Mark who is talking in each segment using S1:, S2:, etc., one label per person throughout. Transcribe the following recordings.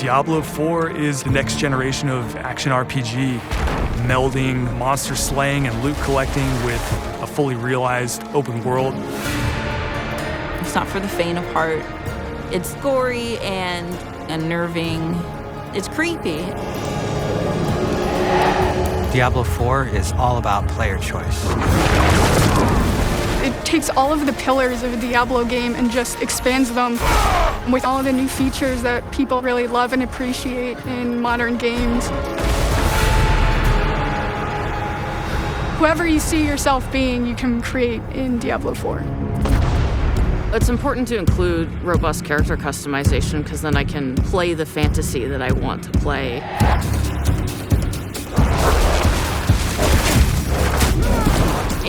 S1: Diablo 4 is the next generation of action RPG, melding monster slaying and loot collecting with a fully realized open world.
S2: It's not for the faint of heart. It's gory and unnerving. It's creepy.
S3: Diablo 4 is all about player choice.
S4: It takes all of the pillars of a Diablo game and just expands them with all the new features that people really love and appreciate in modern games. Whoever you see yourself being, you can create in Diablo 4.
S5: It's important to include robust character customization because then I can play the fantasy that I want to play.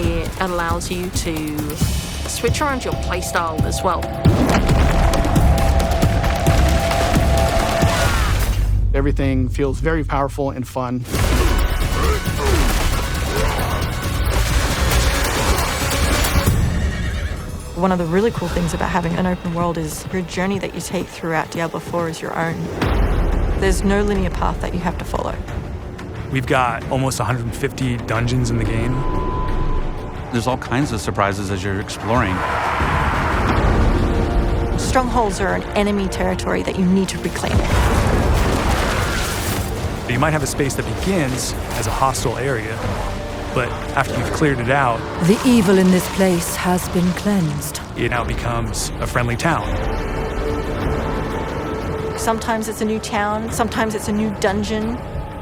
S6: It allows you to switch around your playstyle as well.
S7: Everything feels very powerful and fun.
S8: One of the really cool things about having an open world is your journey that you take throughout Diablo 4 is your own. There's no linear path that you have to follow.
S1: We've got almost 150 dungeons in the game.
S9: There's all kinds of surprises as you're exploring.
S8: Strongholds are an enemy territory that you need to reclaim.
S1: You might have a space that begins as a hostile area, but after you've cleared it out,
S10: the evil in this place has been cleansed.
S1: It now becomes a friendly town.
S8: Sometimes it's a new town, sometimes it's a new dungeon.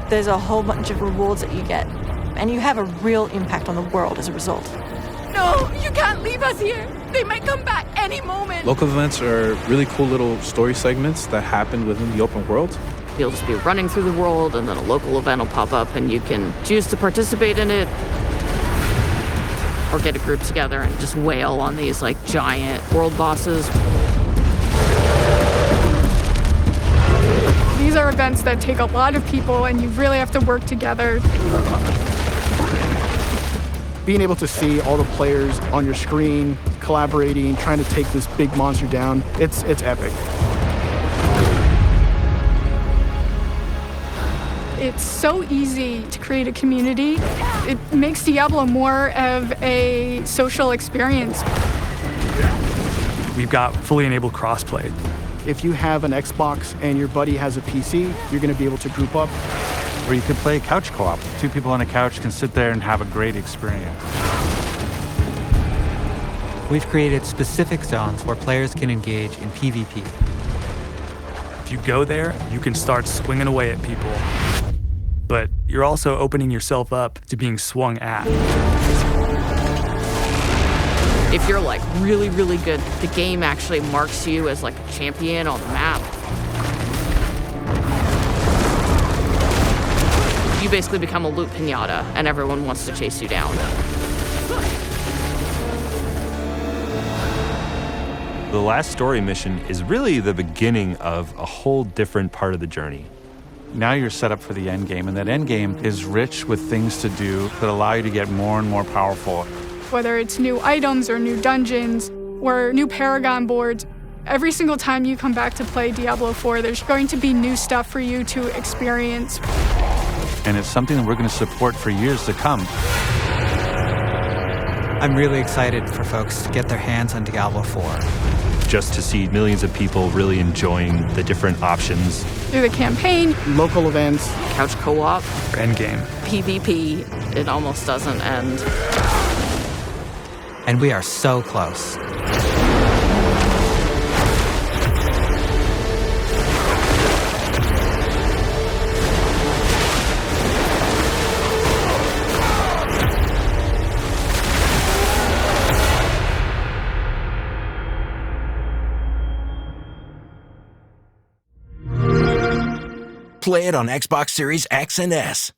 S8: There's a whole bunch of rewards that you get, and you have a real impact on the world as a result.
S4: No, you can't leave us here. They might come back any moment.
S11: Local events are really cool little story segments that happen within the open world.
S5: You'll just be running through the world and then a local event will pop up and you can choose to participate in it or get a group together and just wail on these like giant world bosses.
S4: These are events that take a lot of people and you really have to work together.
S7: Being able to see all the players on your screen, collaborating, trying to take this big monster down, it's epic.
S4: It's so easy to create a community. It makes Diablo more of a social experience.
S1: We've got fully enabled crossplay.
S7: If you have an Xbox and your buddy has a PC, you're going to be able to group up.
S9: Or you could play couch co-op. Two people on a couch can sit there and have a great experience.
S3: We've created specific zones where players can engage in PvP.
S1: If you go there, you can start swinging away at people. But you're also opening yourself up to being swung at.
S5: If you're like really, really good, the game actually marks you as like a champion on the map. You basically become a loot pinata and everyone wants to chase you down.
S12: The last story mission is really the beginning of a whole different part of the journey.
S9: Now you're set up for the end game, and that end game is rich with things to do that allow you to get more and more powerful.
S4: Whether it's new items or new dungeons or new Paragon boards, every single time you come back to play Diablo 4, there's going to be new stuff for you to experience.
S9: And it's something that we're going to support for years to come.
S3: I'm really excited for folks to get their hands on Diablo 4.
S12: Just to see millions of people really enjoying the different options.
S4: Through the campaign,
S7: local events,
S5: couch co-op,
S1: endgame,
S5: PvP, it almost doesn't end.
S3: And we are so close.
S13: Play it on Xbox Series X and S.